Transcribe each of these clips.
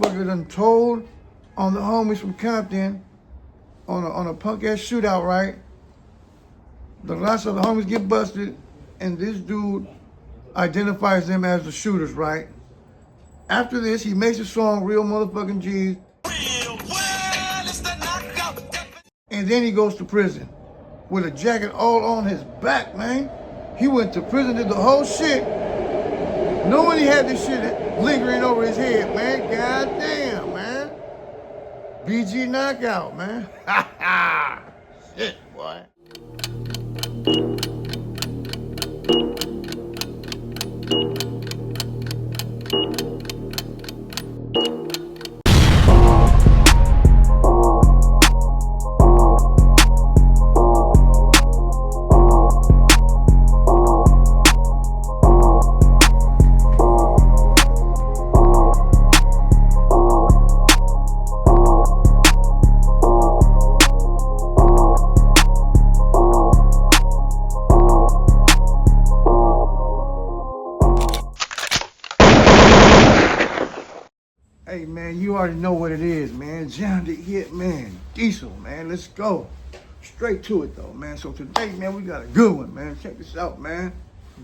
Fucker done told on the homies from Compton on a punk ass shootout, right? The rest of the homies get busted, and this dude identifies them as the shooters, right? After this, he makes a song, Real Motherfucking G's, and then he goes to prison with a jacket all on his back, man. He went to prison, did the whole shit, knowing he had this shit lingering over his head, man. God damn, man. BG Knockout, man. Ha ha. Shit, boy. Hey, man, you already know what it is, man. John the Hit, man. Diesel, man. Let's go. Straight to it, though, man. So today, man, we got a good one, man. Check this out, man.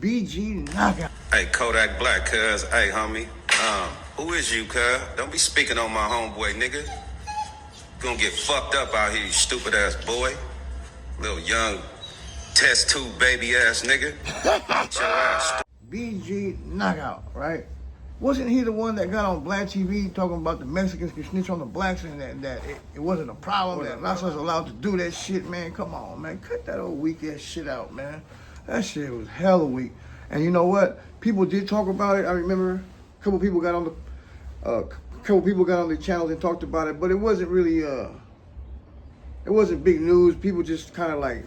BG Knockout. Hey, Kodak Black, cuz. Hey, homie. Who is you, cuz? Don't be speaking on my homeboy, nigga. Gonna get fucked up out here, you stupid ass boy. Little young test tube baby ass nigga. Get your ass. BG Knockout, right? Wasn't he the one that got on Black TV talking about the Mexicans can snitch on the blacks and that it wasn't a problem, that not was allowed to do that shit, man? Come on, man. Cut that old weak ass shit out, man. That shit was hella weak. And you know what? People did talk about it. I remember a couple people got on the channels and talked about it, but it wasn't really it wasn't big news. People just kind of like,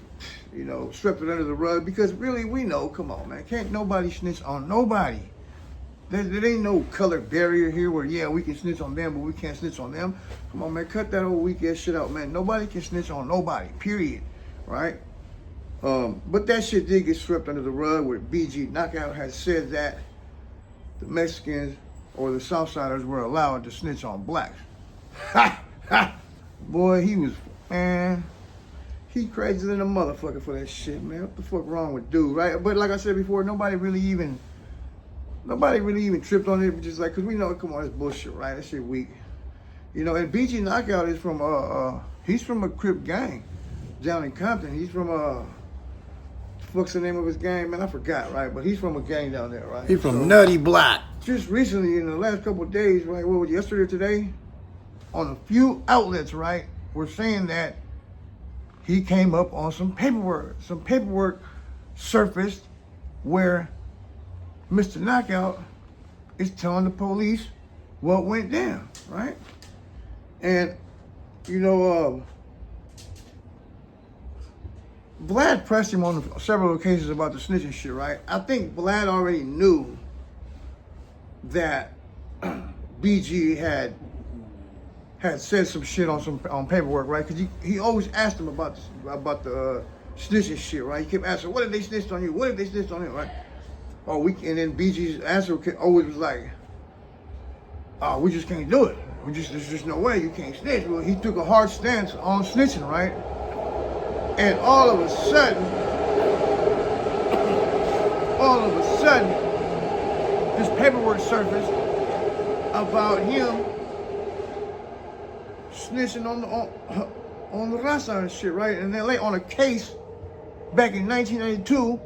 you know, swept it under the rug because really we know, come on, man. Can't nobody snitch on nobody. There ain't no color barrier here where, yeah, we can snitch on them, but we can't snitch on them. Come on, man, cut that old weak ass shit out, man. Nobody can snitch on nobody, period, right? But that shit did get swept under the rug where BG Knockout has said that the Mexicans or the SouthSiders were allowed to snitch on blacks. Ha! Ha! Boy, he was, man, he crazy than a motherfucker for that shit, man. What the fuck wrong with dude, right? But like I said before, nobody really even tripped on it, just like, cause we know, come on, it's bullshit, right? That shit weak, you know. And BG Knockout is from he's from a Crip gang down in Compton. He's from what's the name of his gang, man? I forgot, right? But he's from a gang down there, right? He's from Nutty Block. Just recently, in the last couple of days, right? What was it, yesterday or today? On a few outlets, right, were saying that he came up on some paperwork. Some paperwork surfaced where Mr. Knockout is telling the police what went down, right? And, you know, Vlad pressed him on several occasions about the snitching shit, right? I think Vlad already knew that BG had said some shit on paperwork, right? Because he always asked him about the snitching shit, right? He kept asking, what if they snitched on you? What if they snitched on him, right? And then BG's answer always was like, "Oh, we just can't do it. There's just no way you can't snitch." Well, he took a hard stance on snitching, right? And all of a sudden, this paperwork surfaced about him snitching on the Dresta and shit, right? And then on a case back in 1992.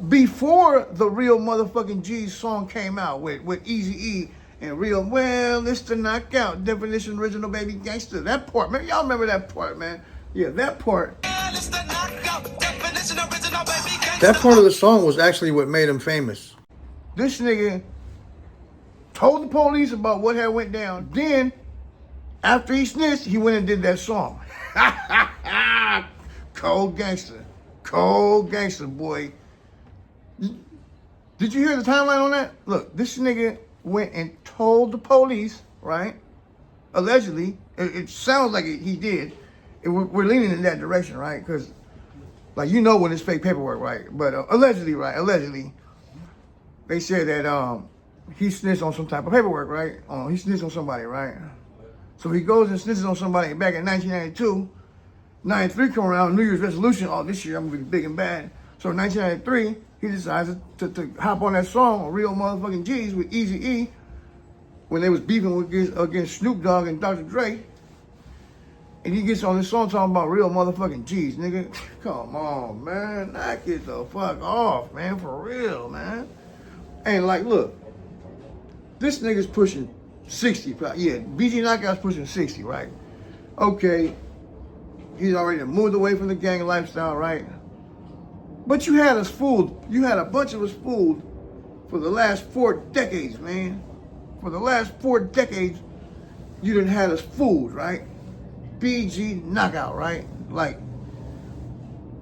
Before the Real Motherfucking G's song came out with Eazy-E and Real, well, it's the Knockout, definition original baby gangster. That part, man, y'all remember that part, man? Yeah, that part. That part of the song was actually what made him famous. This nigga told the police about what had went down. Then, after he snitched, he went and did that song. Cold gangster. Cold gangster, boy. Did you hear the timeline on that? Look, this nigga went and told the police, right? Allegedly, it sounds like he did. We're leaning in that direction, right? Because, like, you know when it's fake paperwork, right? But allegedly, right? Allegedly, they said that he snitched on some type of paperwork, right? He snitched on somebody, right? So he goes and snitches on somebody back in 1992. 93 come around, New Year's resolution. Oh, this year I'm gonna be big and bad. So in 1993, he decides to hop on that song, Real Motherfucking G's, with Eazy-E, when they was beefing against Snoop Dogg and Dr. Dre. And he gets on this song talking about real motherfucking G's, nigga. Come on, man. Knock it the fuck off, man. For real, man. And like, look, this nigga's pushing 60. Yeah, BG Knockout's pushing 60, right? Okay, he's already moved away from the gang lifestyle, right? But you had us fooled. You had a bunch of us fooled for the last 4 decades, man. For the last 4 decades, you done had us fooled, right? BG Knockout, right? Like,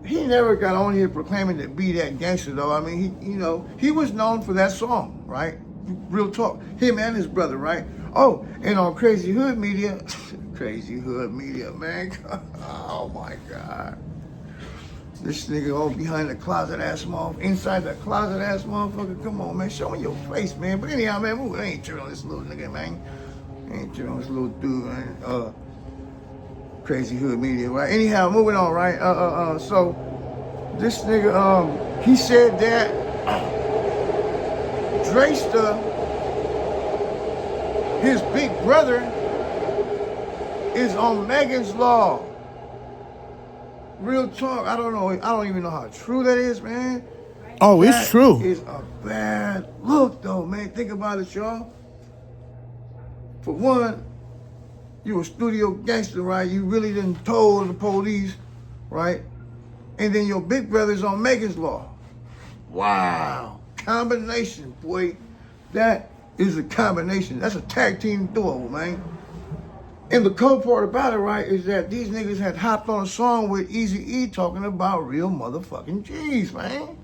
he never got on here proclaiming to be that gangster, though. I mean, he was known for that song, right? Real talk. Him and his brother, right? Oh, and on Crazy Hood Media, Crazy Hood Media, man. Oh my God. This nigga all behind the closet ass motherfucker, inside the closet ass motherfucker. Come on, man. Show me your face, man. But anyhow, man, I ain't tripping on this little nigga, man. I ain't tripping on this little dude, man. Crazy Hood Media, right? Anyhow, moving on, right? So this nigga, he said that Dresta, his big brother, is on Megan's Law. Real talk. I don't even know how true that is, man. Oh, it's true. It's a bad look, though, man. Think about it, y'all. For one, you a studio gangster, right? You really done told the police, right? And then your big brother's on Megan's Law. Wow. Combination, boy. That is a combination. That's a tag team duo, man. And the cool part about it, right, is that these niggas had hopped on a song with Eazy-E talking about real motherfucking G's, man.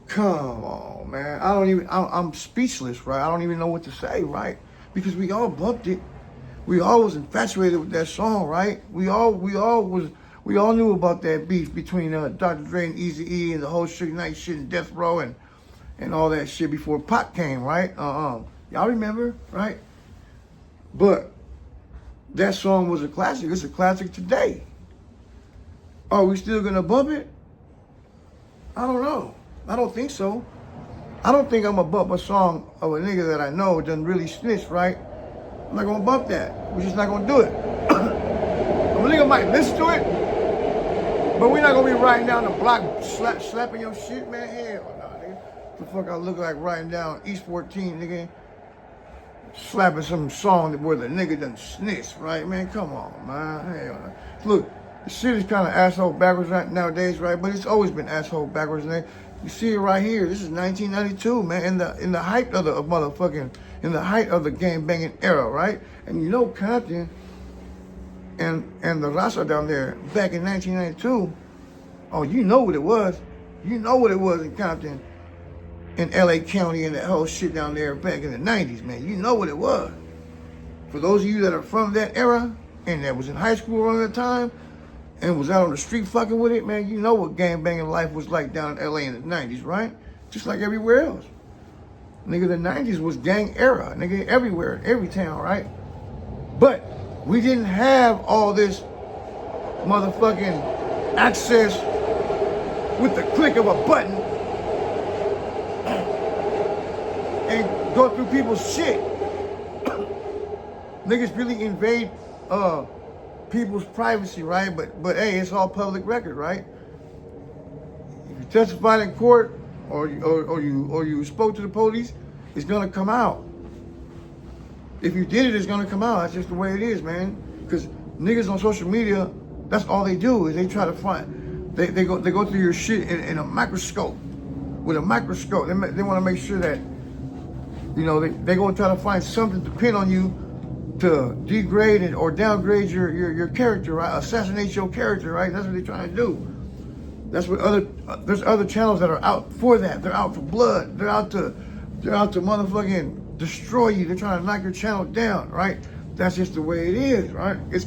Come on, man. I'm speechless, right? I don't even know what to say, right? Because we all bumped it. We all was infatuated with that song, right? We all knew about that beef between Dr. Dre and Eazy-E and the whole Suge Knight shit and Death Row and all that shit before Pac came, right? Y'all remember, right? But that song was a classic. It's a classic today. Are we still gonna bump it? I don't know. I don't think so. I don't think I'm gonna bump a song of a nigga that I know doesn't really snitch, right? I'm not gonna bump that. We're just not gonna do it. A nigga might listen to it, but we're not gonna be riding down the block slapping your shit, man. Hell no, nigga. The fuck I look like riding down East 14, nigga, slapping some song where the nigga done snitch, right, man? Come on, man. Hell no. Look, the shit is kind of asshole backwards right nowadays, right? But it's always been asshole backwards, man. You see it right here. This is 1992, man. In the height of the in the height of the gang banging era, right? And you know Compton and the Rasta down there back in 1992. Oh, you know what it was. You know what it was in Compton, in LA County and that whole shit down there back in the 90s, man. You know what it was. For those of you that are from that era and that was in high school around that time and was out on the street fucking with it, man, you know what gangbanging life was like down in LA in the 90s, right? Just like everywhere else. Nigga, the 90s was gang era, nigga, everywhere, every town, right? But we didn't have all this motherfucking access with the click of a button and go through people's shit. Niggas really invade people's privacy, right? But hey, it's all public record, right? If you testified in court or you spoke to the police, it's gonna come out. If you did it, it's gonna come out. That's just the way it is, man. Because niggas on social media, that's all they do is they try to find. They go through your shit in a microscope, with a microscope. They want to make sure that, you know, they go and try to find something to pin on you to degrade or downgrade your character, right? Assassinate your character, right? That's what they're trying to do. That's what there's other channels that are out for that. They're out for blood. They're out to motherfucking destroy you. They're trying to knock your channel down, right? That's just the way it is, right? It's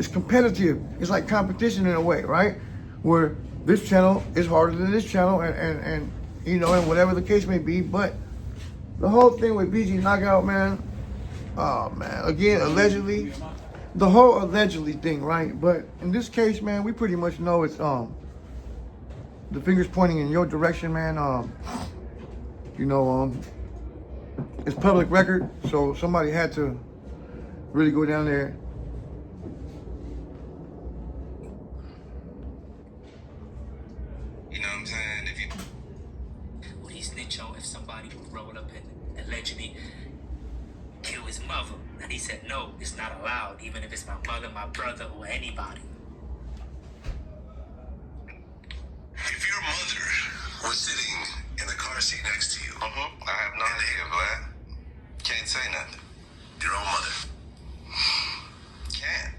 competitive. It's like competition in a way, right? Where this channel is harder than this channel and you know, and whatever the case may be, but The whole thing with BG Knockout, man. Oh man, again, allegedly, the whole allegedly thing, right? But in this case, man, we pretty much know it's the fingers pointing in your direction, man. You know, it's public record, so somebody had to really go down there. You know what I'm saying? If you Would he snitch on if somebody would roll up and allegedly kill his mother? And he said, no, it's not allowed, even if it's my mother, my brother, or anybody. If your mother was sitting in the car seat next to you, I have no idea, Vlad. Can't say nothing. Your own mother. Can't.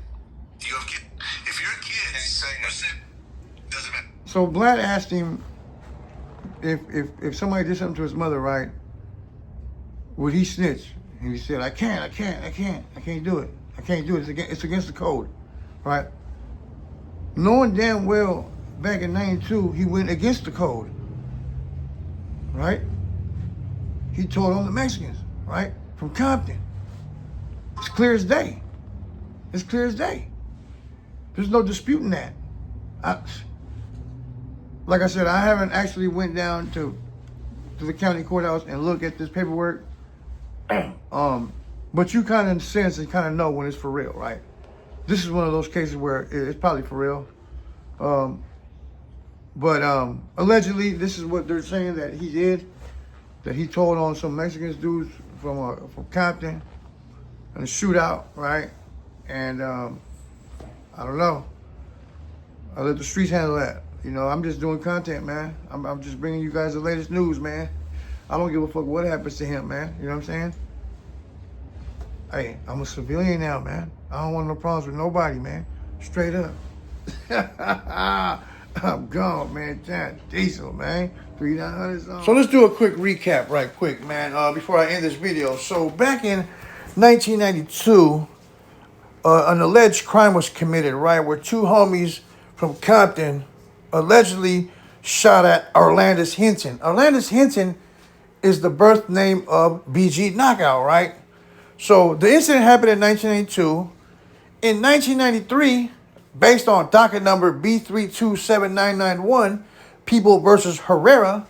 You have kids. If your kids can't say nothing, doesn't matter. So Vlad asked him if somebody did something to his mother, right? Would he snitch? And he said, I can't do it. I can't do it. It's against the code, right? Knowing damn well back in '92 he went against the code, right? He told on the Mexicans, right? From Compton. It's clear as day. It's clear as day. There's no disputing that. Like I said, I haven't actually went down to the county courthouse and look at this paperwork. But you kind of sense and kind of know when it's for real, right? This is one of those cases where it's probably for real. But allegedly, this is what they're saying that he did. That he told on some Mexican dudes from Compton in a shootout, right? And I don't know. I let the streets handle that. You know, I'm just doing content, man. I'm just bringing you guys the latest news, man. I don't give a fuck what happens to him, man. You know what I'm saying? Hey, I'm a civilian now, man. I don't want no problems with nobody, man. Straight up. I'm gone, man. John Diesel, man. 3900 songs. So let's do a quick recap right quick, man, before I end this video. So back in 1992, an alleged crime was committed, right, where two homies from Compton allegedly shot at Orlandis Hinton. Orlandis Hinton is the birth name of BG Knockout, right? So the incident happened in 1992. In 1993, based on docket number B327991, People versus Herrera,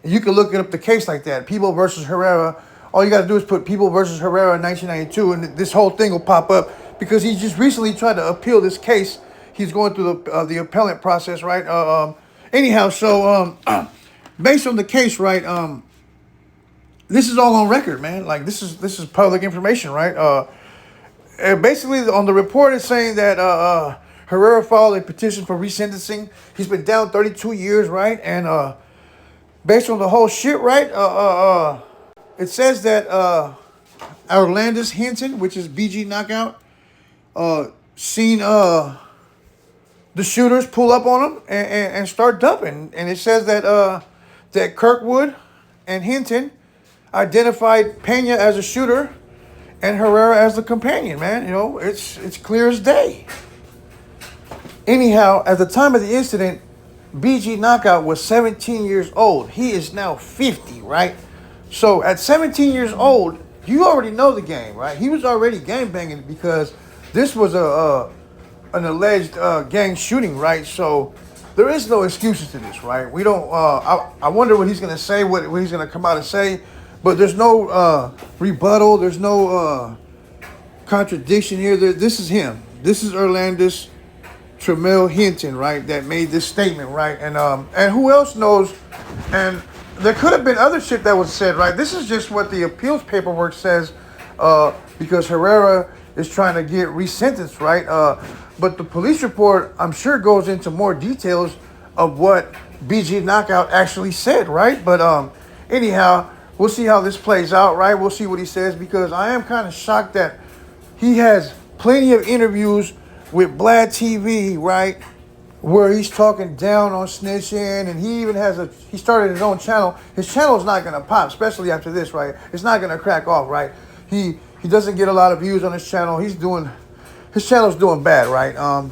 you can look it up the case like that. People versus Herrera. All you got to do is put People versus Herrera in 1992, and this whole thing will pop up because he just recently tried to appeal this case. He's going through the appellate process, right? Anyhow, so based on the case, right? This is all on record, man. Like this is public information, right? Basically, on the report, it's saying that Herrera filed a petition for resentencing. He's been down 32 years, right? And based on the whole shit, right? It says that Orlandis Hinton, which is BG Knockout, seen the shooters pull up on him and start dumping. And it says that that Kirkwood and Hinton identified Pena as a shooter and Herrera as the companion, man. You know, it's clear as day. Anyhow, at the time of the incident, BG Knockout was 17 years old. He is now 50, right? So at 17 years old, you already know the game, right? He was already gangbanging because this was an alleged gang shooting, right? So there is no excuses to this, right? We don't. I wonder what he's gonna say, what he's gonna come out and say, but there's no rebuttal. There's no contradiction here. This is him. This is Orlandis Tremel Hinton, right? That made this statement, right? And who else knows? And there could have been other shit that was said, right? This is just what the appeals paperwork says, because Herrera is trying to get resentenced, right? But the police report, I'm sure, goes into more details of what BG Knockout actually said, right? But anyhow, we'll see how this plays out, right? We'll see what he says, because I am kind of shocked that he has plenty of interviews with Vlad TV, right, where he's talking down on snitching, and he even has he started his own channel. His channel's not gonna pop, especially after this, right? It's not gonna crack off, right? He doesn't get a lot of views on his channel. His channel's doing bad, right? And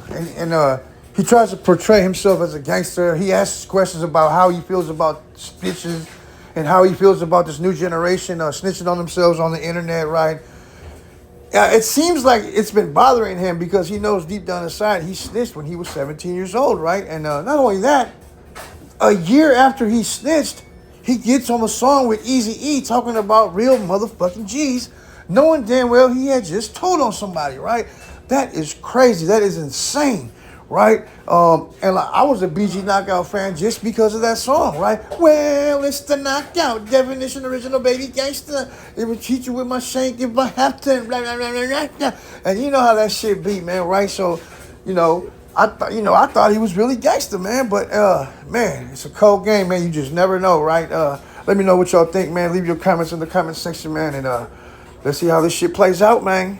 he tries to portray himself as a gangster. He asks questions about how he feels about snitches and how he feels about this new generation snitching on themselves on the internet, right? It seems like it's been bothering him because he knows deep down inside he snitched when he was 17 years old, right? And not only that, a year after he snitched, he gets on a song with Eazy-E talking about real motherfucking G's, knowing damn well he had just told on somebody, right? That is crazy. That is insane, right? And like, I was a BG Knocc Out fan just because of that song, right? Well, it's the Knocc Out, definition original baby gangster. It would cheat you with my shank if I have to, blah, blah, blah, blah, blah. And you know how that shit be, man, right? So, I thought he was really gangster, man. But man, it's a cold game, man. You just never know, right? Let me know what y'all think, man. Leave your comments in the comment section, man, and let's see how this shit plays out, man.